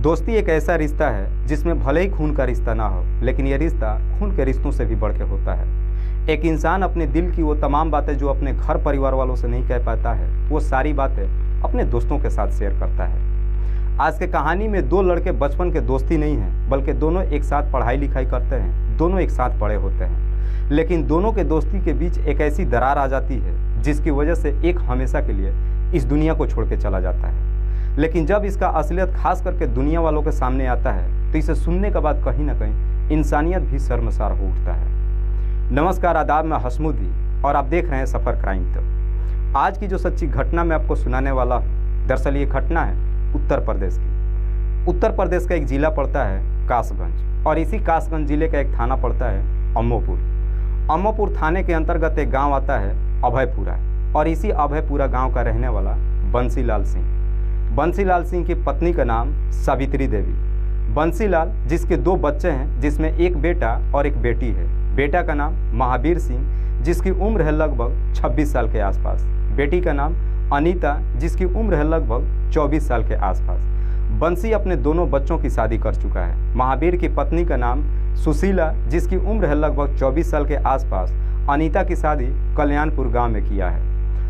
दोस्ती एक ऐसा रिश्ता है जिसमें भले ही खून का रिश्ता ना हो, लेकिन यह रिश्ता खून के रिश्तों से भी बढ़ के होता है। एक इंसान अपने दिल की वो तमाम बातें जो अपने घर परिवार वालों से नहीं कह पाता है, वो सारी बातें अपने दोस्तों के साथ शेयर करता है। आज के कहानी में दो लड़के बचपन के दोस्ती नहीं हैं, बल्कि दोनों एक साथ पढ़ाई लिखाई करते हैं, दोनों एक साथ बड़े होते हैं। लेकिन दोनों के दोस्ती के बीच एक ऐसी दरार आ जाती है जिसकी वजह से एक हमेशा के लिए इस दुनिया को छोड़ के चला जाता है। लेकिन जब इसका असलियत खास करके दुनिया वालों के सामने आता है तो इसे सुनने के बाद कहीं ना कहीं इंसानियत भी शर्मसार हो उठता है। नमस्कार, आदाब, मैं हसमुद्दी और आप देख रहे हैं सफ़र क्राइम तक। आज की जो सच्ची घटना मैं आपको सुनाने वाला हूँ, दरअसल ये घटना है उत्तर प्रदेश की। उत्तर प्रदेश का एक ज़िला पड़ता है कासगंज, और इसी कासगंज ज़िले का एक थाना पड़ता है अम्मोपुर। अम्मोपुर थाने के अंतर्गत एक गाँव आता है अभयपुरा, और इसी अभयपुरा गाँव का रहने वाला बंसीलाल सिंह। बंसीलाल सिंह की पत्नी का नाम सावित्री देवी। बंसीलाल जिसके दो बच्चे हैं, जिसमें एक बेटा और एक बेटी है। बेटा का नाम महावीर सिंह, जिसकी उम्र है लगभग 26 साल के आसपास। बेटी का नाम अनीता, जिसकी उम्र है लगभग 24 साल के आसपास। बंसी अपने दोनों बच्चों की शादी कर चुका है। महावीर की पत्नी का नाम सुशीला, जिसकी उम्र है लगभग 24 साल के आसपास। अनीता की शादी कल्याणपुर गाँव में किया है।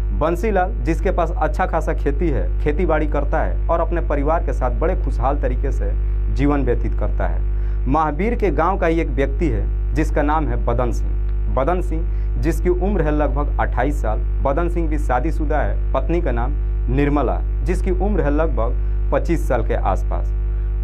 बंसीलाल जिसके पास अच्छा खासा खेती है, खेती बाड़ी करता है और अपने परिवार के साथ बड़े खुशहाल तरीके से जीवन व्यतीत करता है। महावीर के गांव का ही एक व्यक्ति है जिसका नाम है बदन सिंह। बदन सिंह जिसकी उम्र है लगभग 28 साल। बदन सिंह भी शादीशुदा है। पत्नी का नाम निर्मला, जिसकी उम्र है लगभग 25 साल के आसपास।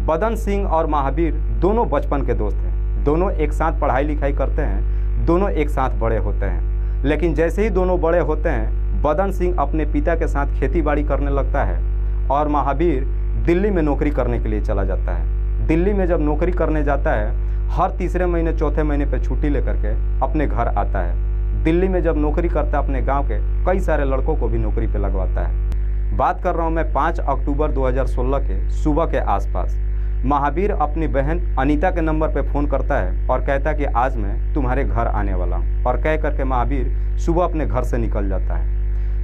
बदन सिंह और महावीर दोनों बचपन के दोस्त हैं। दोनों एक साथ पढ़ाई लिखाई करते हैं, दोनों एक साथ बड़े होते हैं। लेकिन जैसे ही दोनों बड़े होते हैं, बदन सिंह अपने पिता के साथ खेती बाड़ी करने लगता है और महावीर दिल्ली में नौकरी करने के लिए चला जाता है। दिल्ली में जब नौकरी करने जाता है, हर तीसरे महीने चौथे महीने पे छुट्टी लेकर के अपने घर आता है। दिल्ली में जब नौकरी करता है, अपने गांव के कई सारे लड़कों को भी नौकरी पे लगवाता है। बात कर रहा हूँ मैं 5 अक्टूबर 2016 के सुबह के आसपास। महावीर अपनी बहन अनीता के नंबर पे फ़ोन करता है और कहता है कि आज मैं तुम्हारे घर आने वाला हूँ, और कह करके महावीर सुबह अपने घर से निकल जाता है।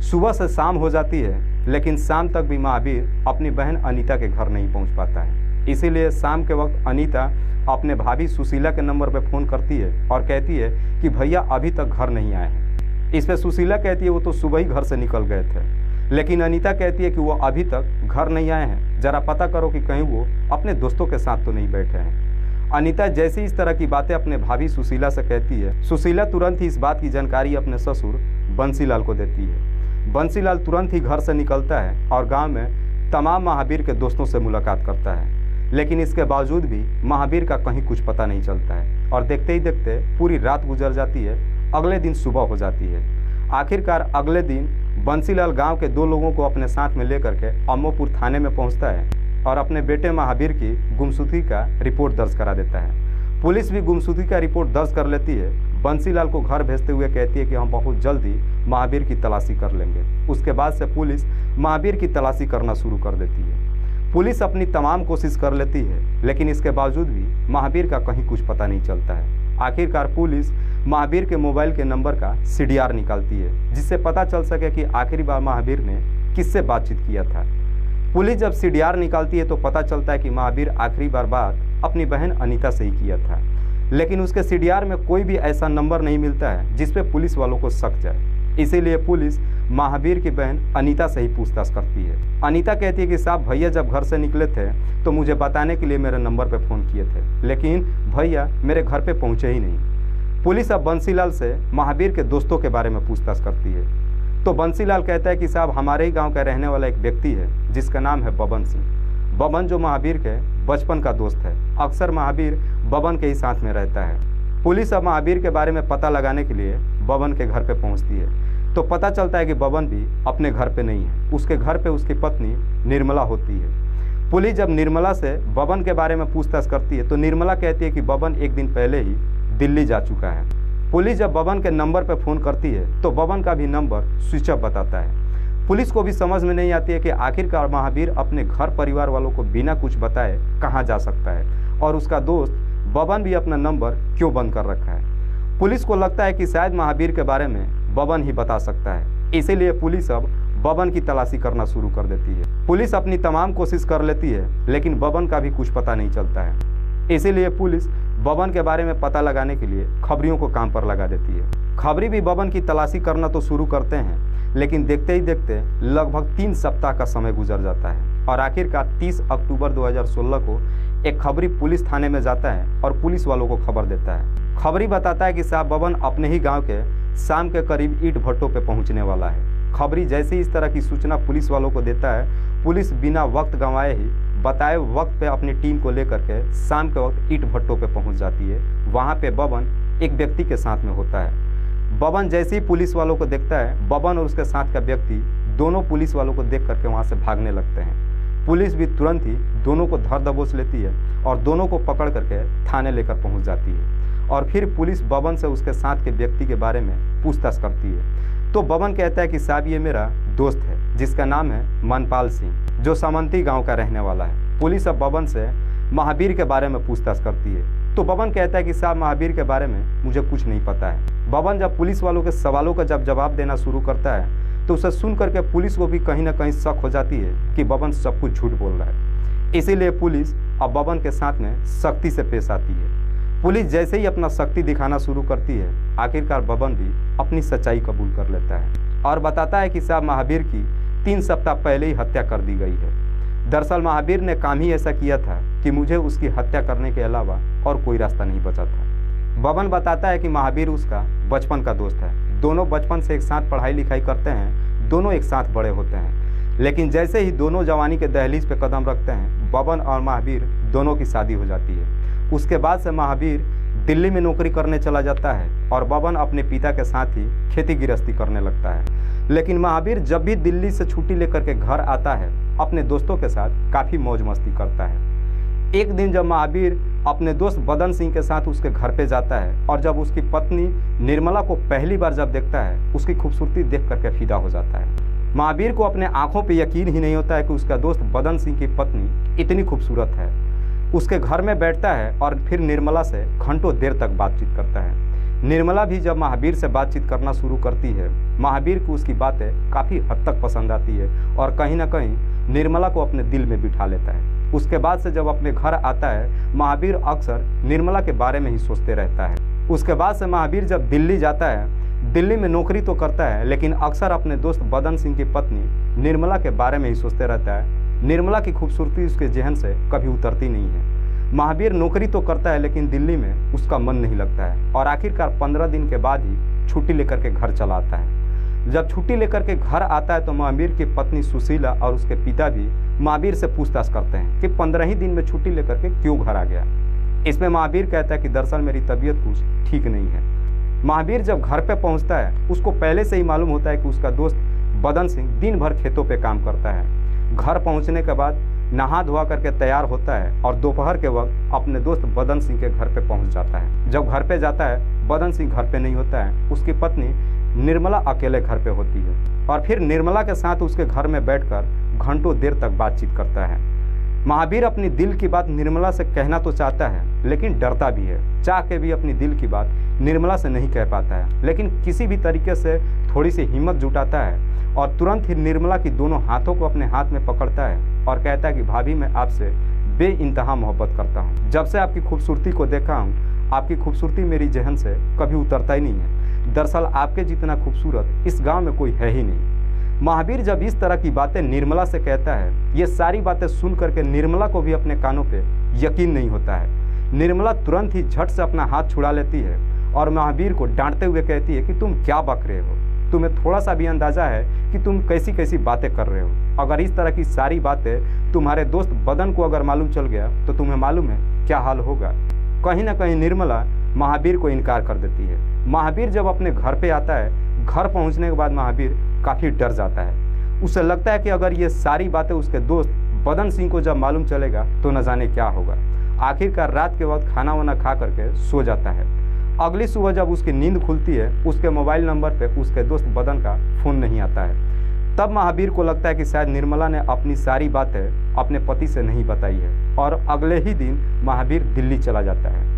सुबह से शाम हो जाती है, लेकिन शाम तक भी महावीर अपनी बहन अनीता के घर नहीं पहुंच पाता है। इसीलिए शाम के वक्त अनीता अपने भाभी सुशीला के नंबर पर फ़ोन करती है और कहती है कि भैया अभी तक घर नहीं आए हैं। इस पर सुशीला कहती है वो तो सुबह ही घर से निकल गए थे। लेकिन अनीता कहती है कि वो अभी तक घर नहीं आए हैं, ज़रा पता करो कि कहीं वो अपने दोस्तों के साथ तो नहीं बैठे हैं। अनीता जैसे इस तरह की बातें अपने भाभी सुशीला से कहती है, सुशीला तुरंत ही इस बात की जानकारी अपने ससुर बंसीलाल को देती है। बंसीलाल तुरंत ही घर से निकलता है और गांव में तमाम महावीर के दोस्तों से मुलाकात करता है। लेकिन इसके बावजूद भी महावीर का कहीं कुछ पता नहीं चलता है, और देखते ही देखते पूरी रात गुजर जाती है। अगले दिन सुबह हो जाती है। आखिरकार अगले दिन बंसीलाल गांव के दो लोगों को अपने साथ में लेकर के अम्मोपुर थाने में पहुंचता है और अपने बेटे महावीर की गुमशुदगी का रिपोर्ट दर्ज करा देता है। पुलिस भी गुमशुदगी का रिपोर्ट दर्ज कर लेती है। बंसीलाल को घर भेजते हुए कहती है कि हम बहुत जल्दी महावीर की तलाशी कर लेंगे। उसके बाद से पुलिस महावीर की तलाशी करना शुरू कर देती है। पुलिस अपनी तमाम कोशिश कर लेती है, लेकिन इसके बावजूद भी महावीर का कहीं कुछ पता नहीं चलता है। आखिरकार पुलिस महावीर के मोबाइल के नंबर का CDR निकालती है, जिससे पता चल सके कि आखिरी बार महावीर ने किससे बातचीत किया था। पुलिस जब CDR निकालती है तो पता चलता है कि महावीर आखिरी बार बात अपनी बहन अनीता से ही किया था। लेकिन उसके CDR में कोई भी ऐसा नंबर नहीं मिलता है जिस पे पुलिस वालों को शक जाए। इसीलिए पुलिस महावीर की बहन अनीता से ही पूछताछ करती है। अनीता कहती है कि साहब, भैया जब घर से निकले थे तो मुझे बताने के लिए मेरे नंबर पे फ़ोन किए थे, लेकिन भैया मेरे घर पे पहुँचे ही नहीं। पुलिस अब बंसीलाल से महावीर के दोस्तों के बारे में पूछताछ करती है तो बंसीलाल कहता है कि साहब, हमारे ही गाँव का रहने वाला एक व्यक्ति है जिसका नाम है बबन सिंह। बबन जो महावीर के बचपन का दोस्त है, अक्सर महावीर बबन के ही साथ में रहता है। पुलिस अब महावीर के बारे में पता लगाने के लिए बबन के घर पे पहुंचती है तो पता चलता है कि बबन भी अपने घर पे नहीं है। उसके घर पे उसकी पत्नी निर्मला होती है। पुलिस जब निर्मला से बबन के बारे में पूछताछ करती है तो निर्मला कहती है कि बबन एक दिन पहले ही दिल्ली जा चुका है। पुलिस जब बबन के नंबर पर फ़ोन करती है तो बबन का भी नंबर स्विच ऑफ बताता है। पुलिस को भी समझ में नहीं आती है कि आखिरकार महावीर अपने घर परिवार वालों को बिना कुछ बताए कहाँ जा सकता है, और उसका दोस्त बबन भी अपना नंबर क्यों बंद कर रखा है। पुलिस को लगता है कि शायद महावीर के बारे में बबन ही बता सकता है। इसीलिए पुलिस अब बबन की तलाशी करना शुरू कर देती है। पुलिस अपनी तमाम कोशिश कर लेती है, लेकिन बबन का भी कुछ पता नहीं चलता है। इसीलिए पुलिस बबन के बारे में पता लगाने के लिए खबरियों को काम पर लगा देती है। खबरी भी बबन की तलाशी करना तो शुरू करते हैं, लेकिन देखते ही देखते लगभग 3 सप्ताह का समय गुजर जाता है और आखिरकार 30 अक्टूबर 2016 को एक खबरी पुलिस थाने में जाता है और पुलिस वालों को खबर देता है। खबरी बताता है कि साहब बबन अपने ही गांव के शाम के करीब ईंट भट्टों पे पहुंचने वाला है। खबरी जैसे ही इस तरह की सूचना पुलिस वालों को देता है, पुलिस बिना वक्त गंवाए ही बताए वक्त पे अपनी टीम को लेकर के शाम के वक्त ईंट भट्टों पे पहुंच जाती है। वहाँ पे बबन एक व्यक्ति के साथ में होता है। बबन जैसे ही पुलिस वालों को देखता है, बबन और उसके साथ का व्यक्ति दोनों पुलिस वालों को देख करके वहाँ से भागने लगते हैं। पुलिस भी तुरंत ही दोनों को धर दबोच लेती है और दोनों को पकड़ करके थाने लेकर पहुँच जाती है और फिर पुलिस बबन से उसके साथ के व्यक्ति के बारे में पूछताछ करती है। तो बबन कहता है कि साहब ये मेरा दोस्त है जिसका नाम है मनपाल सिंह, जो सामंती गांव का रहने वाला है। पुलिस अब बबन से महावीर के बारे में पूछताछ करती है। तो बबन कहता है कि साहब महावीर के बारे में मुझे कुछ नहीं पता है। बबन जब पुलिस वालों के सवालों का जब जवाब देना शुरू करता है तो उसे सुन करके पुलिस को भी कहीं ना कहीं शक हो जाती है कि बबन सब कुछ झूठ बोल रहा है। इसीलिए पुलिस अब बबन के साथ में सख्ती से पेश आती है। पुलिस जैसे ही अपना शक्ति दिखाना शुरू करती है, आखिरकार बबन भी अपनी सच्चाई कबूल कर लेता है और बताता है कि साहब महावीर की 3 सप्ताह पहले ही हत्या कर दी गई है। दरअसल महावीर ने काम ही ऐसा किया था कि मुझे उसकी हत्या करने के अलावा और कोई रास्ता नहीं बचा था। बबन बताता है कि महावीर उसका बचपन का दोस्त है। दोनों बचपन से एक साथ पढ़ाई लिखाई करते हैं, दोनों एक साथ बड़े होते हैं। लेकिन जैसे ही दोनों जवानी के दहलीज पे कदम रखते हैं, बबन और महावीर दोनों की शादी हो जाती है। उसके बाद से महावीर दिल्ली में नौकरी करने चला जाता है और बबन अपने पिता के साथ ही खेती गृहस्थी करने लगता है। लेकिन महावीर जब भी दिल्ली से छुट्टी लेकर के घर आता है, अपने दोस्तों के साथ काफ़ी मौज मस्ती करता है। एक दिन जब महावीर अपने दोस्त बदन सिंह के साथ उसके घर पे जाता है और जब उसकी पत्नी निर्मला को पहली बार जब देखता है, उसकी खूबसूरती देख करके फिदा हो जाता है। महावीर को अपने आंखों पे यकीन ही नहीं होता है कि उसका दोस्त बदन सिंह की पत्नी इतनी खूबसूरत है। उसके घर में बैठता है और फिर निर्मला से घंटों देर तक बातचीत करता है। निर्मला भी जब महावीर से बातचीत करना शुरू करती है, महावीर को उसकी बातें काफ़ी हद तक पसंद आती है और कहीं ना कहीं निर्मला को अपने दिल में बिठा लेता है। उसके बाद से जब अपने घर आता है, महावीर अक्सर निर्मला के बारे में ही सोचते रहता है। उसके बाद से महावीर जब दिल्ली जाता है, दिल्ली में नौकरी तो करता है, लेकिन अक्सर अपने दोस्त बदन सिंह की पत्नी निर्मला के बारे में ही सोचते रहता है। निर्मला की खूबसूरती उसके जहन से कभी उतरती नहीं है। महावीर नौकरी तो करता है, लेकिन दिल्ली में उसका मन नहीं लगता है और आखिरकार 15 दिन के बाद ही छुट्टी लेकर के घर चला आता है। जब छुट्टी लेकर के घर आता है तो महावीर की पत्नी सुशीला और उसके पिता भी महावीर से पूछताछ करते हैं कि 15 ही दिन में छुट्टी लेकर के क्यों घर आ गया। इसमें महावीर कहता है कि दरअसल मेरी तबीयत कुछ ठीक नहीं है। महावीर जब घर पे पहुंचता है, उसको पहले से ही मालूम होता है कि उसका दोस्त बदन सिंह दिन भर खेतों पे काम करता है। घर पहुंचने के बाद नहा धोआ करके तैयार होता है और दोपहर के वक्त अपने दोस्त बदन सिंह के घर पे पहुंच जाता है। जब घर पे जाता है, बदन सिंह घर पे नहीं होता है। उसकी पत्नी निर्मला अकेले घर पे होती है और फिर निर्मला के साथ उसके घर में बैठकर घंटों देर तक बातचीत करता है। महावीर अपनी दिल की बात निर्मला से कहना तो चाहता है, लेकिन डरता भी है। चाह के भी अपनी दिल की बात निर्मला से नहीं कह पाता है, लेकिन किसी भी तरीके से थोड़ी सी हिम्मत जुटाता है और तुरंत ही निर्मला की दोनों हाथों को अपने हाथ में पकड़ता है और कहता है कि भाभी, मैं आपसे बेइंतहा मोहब्बत करता हूँ। जब से आपकी खूबसूरती को देखा हूँ, आपकी खूबसूरती मेरी जहन से कभी उतरता ही नहीं है। दरअसल आपके जितना खूबसूरत इस गांव में कोई है ही नहीं। महावीर जब इस तरह की बातें निर्मला से कहता है, ये सारी बातें सुन करके निर्मला को भी अपने कानों पे यकीन नहीं होता है। निर्मला तुरंत ही झट से अपना हाथ छुड़ा लेती है और महावीर को डांटते हुए कहती है कि तुम क्या बक रहे हो, तुम्हें थोड़ा सा भी अंदाजा है कि तुम कैसी कैसी बातें कर रहे हो। अगर इस तरह की सारी बातें तुम्हारे दोस्त बदन को अगर मालूम चल गया तो तुम्हें मालूम है क्या हाल होगा। कहीं ना कहीं निर्मला महावीर को इनकार कर देती है। महावीर जब अपने घर पे आता है, घर पहुंचने के बाद महावीर काफ़ी डर जाता है। उसे लगता है कि अगर ये सारी बातें उसके दोस्त बदन सिंह को जब मालूम चलेगा तो न जाने क्या होगा। आखिरकार रात के वक्त खाना वाना खा करके सो जाता है। अगली सुबह जब उसकी नींद खुलती है, उसके मोबाइल नंबर पे उसके दोस्त बदन का फ़ोन नहीं आता है। तब महावीर को लगता है कि शायद निर्मला ने अपनी सारी बातें अपने पति से नहीं बताई है और अगले ही दिन महावीर दिल्ली चला जाता है।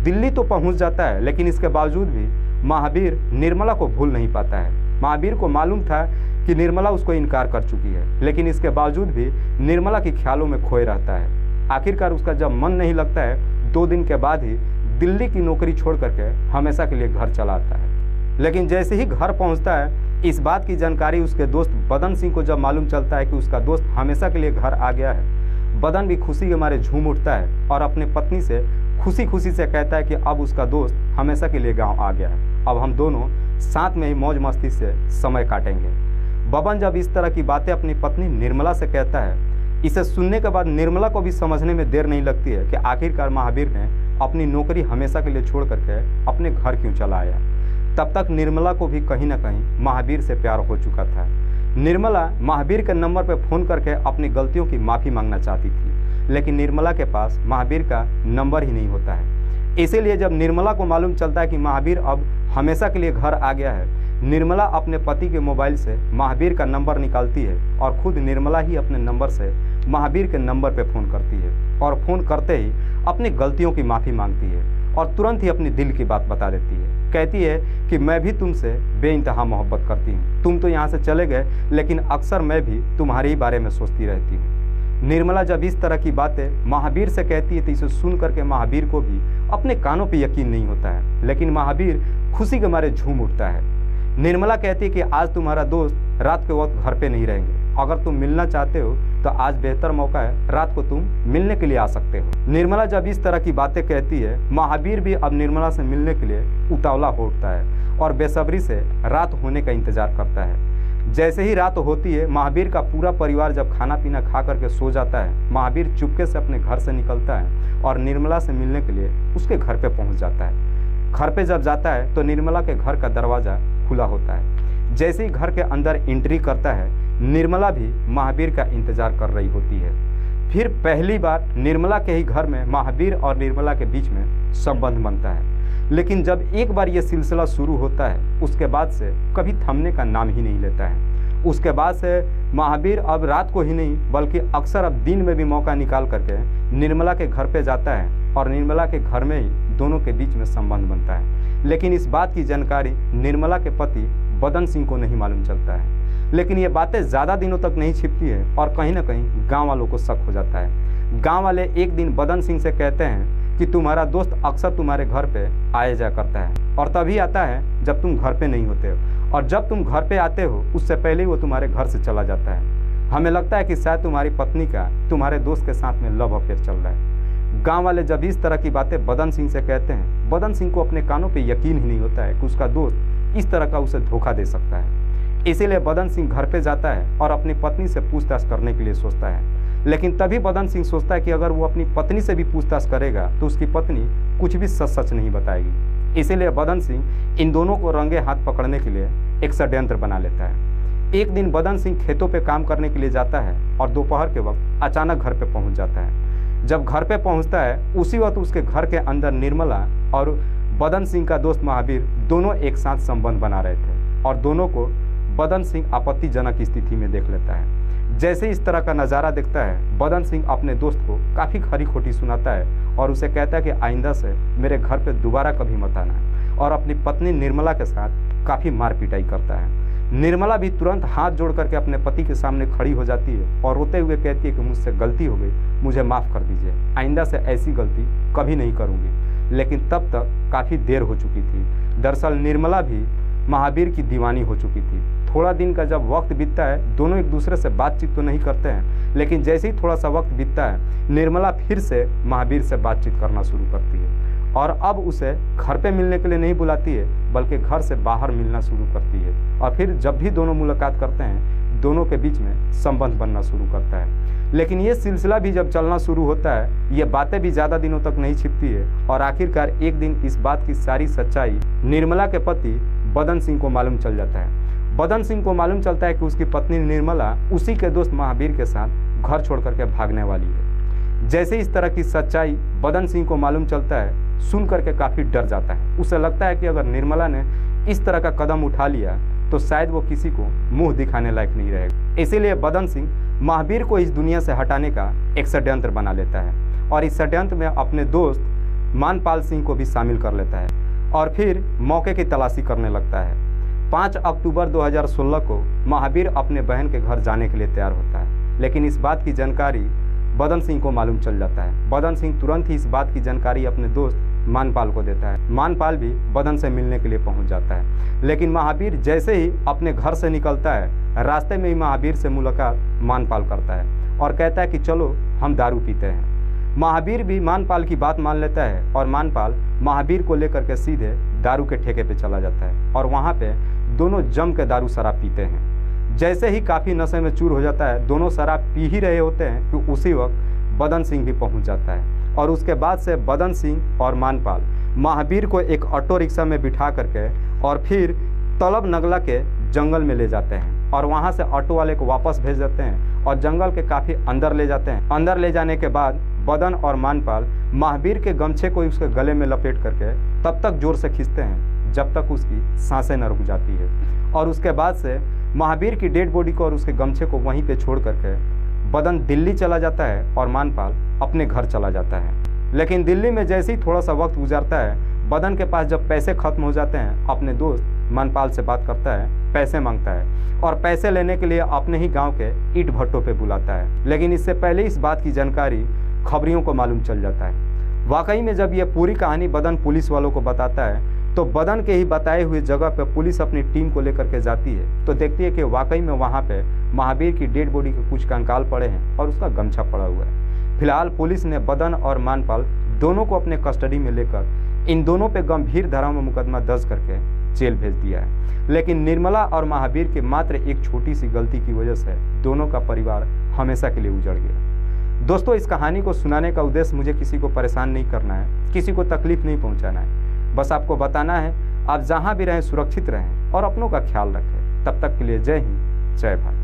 दिल्ली तो पहुंच जाता है, लेकिन इसके बावजूद भी महावीर निर्मला को भूल नहीं पाता है। महावीर को मालूम था कि निर्मला उसको इनकार कर चुकी है, लेकिन इसके बावजूद भी निर्मला के ख्यालों में खोए रहता है। आखिरकार उसका जब मन नहीं लगता है, 2 दिन के बाद ही दिल्ली की नौकरी छोड़ करके हमेशा के लिए घर चला आता है। लेकिन जैसे ही घर पहुंचता है, इस बात की जानकारी उसके दोस्त बदन सिंह को जब मालूम चलता है कि उसका दोस्त हमेशा के लिए घर आ गया है, बदन भी खुशी के मारे झूम उठता है और अपने पत्नी से खुशी खुशी से कहता है कि अब उसका दोस्त हमेशा के लिए गाँव आ गया है, अब हम दोनों साथ में ही मौज मस्ती से समय काटेंगे। बबन जब इस तरह की बातें अपनी पत्नी निर्मला से कहता है, इसे सुनने के बाद निर्मला को भी समझने में देर नहीं लगती है कि आखिरकार महावीर ने अपनी नौकरी हमेशा के लिए छोड़ करके अपने घर क्यों चला आया। तब तक निर्मला को भी कहीं ना कहीं महावीर से प्यार हो चुका था। निर्मला महावीर के नंबर पर फ़ोन करके अपनी गलतियों की माफ़ी मांगना चाहती थी, लेकिन निर्मला के पास महावीर का नंबर ही नहीं होता है। इसीलिए जब निर्मला को मालूम चलता है कि महावीर अब हमेशा के लिए घर आ गया है, निर्मला अपने पति के मोबाइल से महावीर का नंबर निकालती है और खुद निर्मला ही अपने नंबर से महावीर के नंबर पर फ़ोन करती है और फ़ोन करते ही अपनी गलतियों की माफ़ी मांगती है और तुरंत ही अपनी दिल की बात बता देती है। कहती है कि मैं भी तुमसे बेइंतहा मोहब्बत करती हूँ, तुम तो यहाँ से चले गए, लेकिन अक्सर मैं भी तुम्हारे ही बारे में सोचती रहती हूँ। निर्मला जब इस तरह की बातें महावीर से कहती है तो इसे सुन करके महावीर को भी अपने कानों पर यकीन नहीं होता है, लेकिन महावीर खुशी के मारे झूम उठता है। निर्मला कहती है कि आज तुम्हारा दोस्त रात के वक्त घर पे नहीं रहेंगे, अगर तुम मिलना चाहते हो तो आज बेहतर मौका है, रात को तुम मिलने के लिए आ सकते हो। निर्मला जब इस तरह की बातें कहती है, महावीर भी अब निर्मला से मिलने के लिए उतावला हो उठता है और बेसब्री से रात होने का इंतजार करता है। जैसे ही रात होती है, महावीर का पूरा परिवार जब खाना पीना खा करके सो जाता है, महावीर चुपके से अपने घर से निकलता है और निर्मला से मिलने के लिए उसके घर पे पहुंच जाता है। घर पे जब जाता है तो निर्मला के घर का दरवाज़ा खुला होता है। जैसे ही घर के अंदर एंट्री करता है, निर्मला भी महावीर का इंतजार कर रही होती है। फिर पहली बार निर्मला के ही घर में महावीर और निर्मला के बीच में संबंध बनता है, लेकिन जब एक बार ये सिलसिला शुरू होता है, उसके बाद से कभी थमने का नाम ही नहीं लेता है। उसके बाद से महावीर अब रात को ही नहीं बल्कि अक्सर अब दिन में भी मौका निकाल करके निर्मला के घर पे जाता है और निर्मला के घर में ही दोनों के बीच में संबंध बनता है। लेकिन इस बात की जानकारी निर्मला के पति बदन सिंह को नहीं मालूम चलता है। लेकिन ये बातें ज़्यादा दिनों तक नहीं छिपती है और कहीं ना कहीं गांव वालों को शक हो जाता है। गांव वाले एक दिन बदन सिंह से कहते हैं कि तुम्हारा दोस्त अक्सर तुम्हारे घर पे आया जा करता है और तभी आता है जब तुम घर पे नहीं होते हो, और जब तुम घर पे आते हो उससे पहले ही वो तुम्हारे घर से चला जाता है। हमें लगता है कि शायद तुम्हारी पत्नी का तुम्हारे दोस्त के साथ में लव अफेयर चल रहा है। गांव वाले जब इस तरह की बातें बदन सिंह से कहते हैं, बदन सिंह को अपने कानों पे यकीन ही नहीं होता है कि उसका दोस्त इस तरह का उसे धोखा दे सकता है। इसीलिए बदन सिंह घर पे जाता है और अपनी पत्नी से पूछताछ करने के लिए सोचता है। लेकिन तभी बदन सिंह सोचता है कि अगर वो अपनी पत्नी से भी पूछताछ करेगा तो उसकी पत्नी कुछ भी सच नहीं बताएगी। इसीलिए बदन सिंह इन दोनों को रंगे हाथ पकड़ने के लिए एक षड्यंत्र बना लेता है। एक दिन बदन सिंह खेतों पे काम करने के लिए जाता है और दोपहर के वक्त अचानक घर पे पहुंच जाता है। जब घर पे पहुंचता है, उसी वक्त उसके घर के अंदर निर्मला और बदन सिंह का दोस्त महावीर दोनों एक साथ संबंध बना रहे थे और दोनों को बदन सिंह आपत्तिजनक स्थिति में देख लेता है। जैसे इस तरह का नज़ारा देखता है, बदन सिंह अपने दोस्त को काफ़ी खरी खोटी सुनाता है और उसे कहता है कि आइंदा से मेरे घर पे दोबारा कभी मत आना, और अपनी पत्नी निर्मला के साथ काफ़ी मार पिटाई करता है। निर्मला भी तुरंत हाथ जोड़ करके अपने पति के सामने खड़ी हो जाती है और रोते हुए कहती है कि मुझसे गलती हो गई, मुझे माफ़ कर दीजिए, आइंदा से ऐसी गलती कभी नहीं करूँगी। लेकिन तब तक काफ़ी देर हो चुकी थी। दरअसल निर्मला भी महावीर की दीवानी हो चुकी थी। थोड़ा दिन का जब वक्त बीतता है, दोनों एक दूसरे से बातचीत तो नहीं करते हैं, लेकिन जैसे ही थोड़ा सा वक्त बीतता है, निर्मला फिर से महावीर से बातचीत करना शुरू करती है और अब उसे घर पे मिलने के लिए नहीं बुलाती है बल्कि घर से बाहर मिलना शुरू करती है। और फिर जब भी दोनों मुलाकात करते हैं, दोनों के बीच में संबंध बनना शुरू करता है। लेकिन ये सिलसिला भी जब चलना शुरू होता है, ये बातें भी ज़्यादा दिनों तक नहीं छिपती है और आखिरकार एक दिन इस बात की सारी सच्चाई निर्मला के पति बदन सिंह को मालूम चल जाता है। बदन सिंह को मालूम चलता है कि उसकी पत्नी निर्मला उसी के दोस्त महावीर के साथ घर छोड़ करके भागने वाली है। जैसे इस तरह की सच्चाई बदन सिंह को मालूम चलता है, सुन करके काफ़ी डर जाता है। उसे लगता है कि अगर निर्मला ने इस तरह का कदम उठा लिया तो शायद वो किसी को मुंह दिखाने लायक नहीं रहेगा। इसीलिए बदन सिंह महावीर को इस दुनिया से हटाने का एक षड्यंत्र बना लेता है और इस षड्यंत्र में अपने दोस्त मानपाल सिंह को भी शामिल कर लेता है और फिर मौके की तलाशी करने लगता है। 5 अक्टूबर 2016 को महावीर अपने बहन के घर जाने के लिए तैयार होता है, लेकिन इस बात की जानकारी बदन सिंह को मालूम चल जाता है। बदन सिंह तुरंत ही इस बात की जानकारी अपने दोस्त मानपाल को देता है। मानपाल भी बदन से मिलने के लिए पहुंच जाता है, लेकिन महावीर जैसे ही अपने घर से निकलता है, रास्ते में ही महावीर से मुलाकात मानपाल करता है और कहता है कि चलो हम दारू पीते हैं। महावीर भी मानपाल की बात मान लेता है और मानपाल महावीर को लेकर के सीधे दारू के ठेके पे चला जाता है और वहाँ पे दोनों जम के दारू शराब पीते हैं। जैसे ही काफ़ी नशे में चूर हो जाता है, दोनों शराब पी ही रहे होते हैं कि उसी वक्त बदन सिंह भी पहुँच जाता है और उसके बाद से बदन सिंह और मानपाल महावीर को एक ऑटो रिक्शा में बिठा करके और फिर तलब नगला के जंगल में ले जाते हैं और वहाँ से ऑटो वाले को वापस भेज देते हैं और जंगल के काफ़ी अंदर ले जाते हैं। अंदर ले जाने के बाद बदन और मानपाल महावीर के गमछे को उसके गले में लपेट करके तब तक जोर से खींचते हैं जब तक उसकी सांसें न रुक जाती है और उसके बाद से महावीर की डेड बॉडी को और उसके गमछे को वहीं पे छोड़ करके बदन दिल्ली चला जाता है और मानपाल अपने घर चला जाता है। लेकिन दिल्ली में जैसे ही थोड़ा सा वक्त गुजरता है, बदन के पास जब पैसे खत्म हो जाते हैं, अपने दोस्त मानपाल से बात करता है, पैसे मांगता है और पैसे लेने के लिए अपने ही गांव के ईंट भट्टों पे बुलाता है। लेकिन इससे पहले इस बात की जानकारी खबरियों को मालूम चल जाता है। वाकई में जब यह पूरी कहानी बदन पुलिस वालों को बताता है तो बदन के ही बताए हुए जगह पर पुलिस अपनी टीम को लेकर के जाती है तो देखती है कि वाकई में वहाँ पे महावीर की डेड बॉडी के कुछ कंकाल पड़े हैं और उसका गमछा पड़ा हुआ है। फिलहाल पुलिस ने बदन और मानपाल दोनों को अपने कस्टडी में लेकर इन दोनों पे गंभीर धाराओं में मुकदमा दर्ज करके जेल भेज दिया है। लेकिन निर्मला और महावीर के मात्र एक छोटी सी गलती की वजह से दोनों का परिवार हमेशा के लिए उजड़ गया। दोस्तों, इस कहानी को सुनाने का उद्देश्य मुझे किसी को परेशान नहीं करना है, किसी को तकलीफ नहीं पहुंचाना है। बस आपको बताना है आप जहां भी रहें सुरक्षित रहें और अपनों का ख्याल रखें। तब तक के लिए जय हिंद, जय भारत।